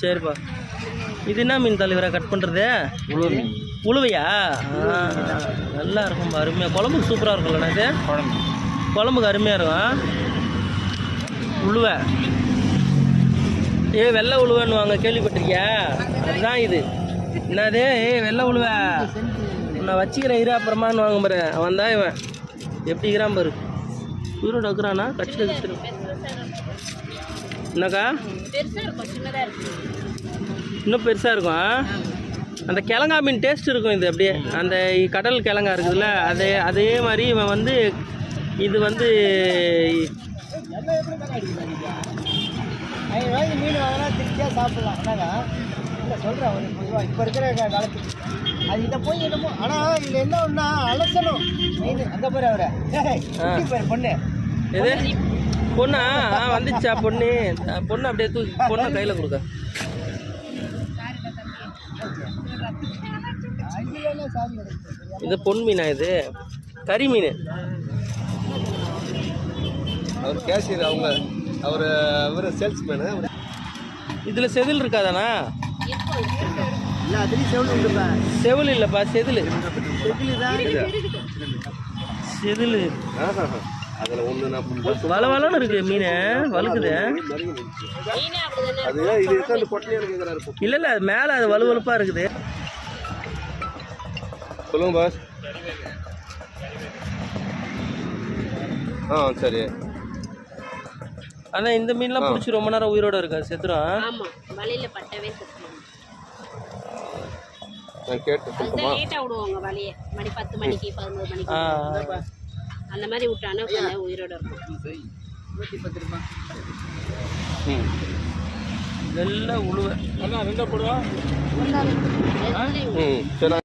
சரிப்பா. இது என்ன மீன் தலைவரா கட் பண்ணுறது? உழுவையா? நல்லா இருக்கும், அருமையாக. குழம்புக்கு சூப்பராக இருக்கும்ல இது? குழம்புக்கு அருமையாக இருக்கும். உழுவை வெள்ளை உழுவைன்னு கேள்விப்பட்டிருக்கியா? அதுதான் இது. என்னது வெள்ளை உழுவை? நான் வச்சுக்கிறேன் இரு, அப்புறமான்னு வாங்க பாரு. அவன் தான் இவன். எப்படி இருக்கிறான் பாரு. உயிரோட இருக்கிறானா? கட்சியில் வச்சுருக்கேன். என்னக்கா இன்னும் பெருசாக இருக்கும். அந்த கிழங்கா மீன் டேஸ்ட் இருக்கும் இது. அப்படியே அந்த கடல் கிழங்கா இருக்குதுல்ல, அதே மாதிரி இவன் இது மீன் வாங்கினா திருப்தியாக சாப்பிடலாம். இல்லை சொல்கிறேன் ஒரு பொதுவாக இப்போ இருக்கிற காலத்துக்கு அது இதை போய் என்னமோ. ஆனால் இதில் என்ன ஒன்றா அலசணும் மீன். அந்த பேர் அவரை பேர் பொண்ணு எது பொண்ணா? வந்துச்சா பொண்ணு? பொண்ணு அப்படியே தூக்கி பொண்ணை கையில் கொடுக்க. இது பொன் மீனா? இது கறி மீன். அவர் கேஷியர், அவர் சேல்ஸ்மேனு. இதில் செதில் இருக்காதாண்ணா? இல்லை அதுலேயும் செவில் உண்டுப்பா. செவில் இல்லைப்பா, செதில். செதில் அதில் ஒன்று நான் வளவளன்னு இருக்குது மீன். வலுக்குது. அது இது அந்த பொட்டலையாக கேட்குறாரு. இல்லை இல்லை, அது மேலே அது வலுவலுப்பாக இருக்குது. சொல்லுங்க பாஸ். சரி. ஆனால் இந்த மீன்லாம் பிடிச்சி ரொம்ப நேரம் உயிரோட இருக்கா? செத்துரும். நான் கேட்டு சொல்லுமா? அந்த மாதிரி விட்டானா உயிரோட இருக்கும். வெள்ளை உழுவை. சரி.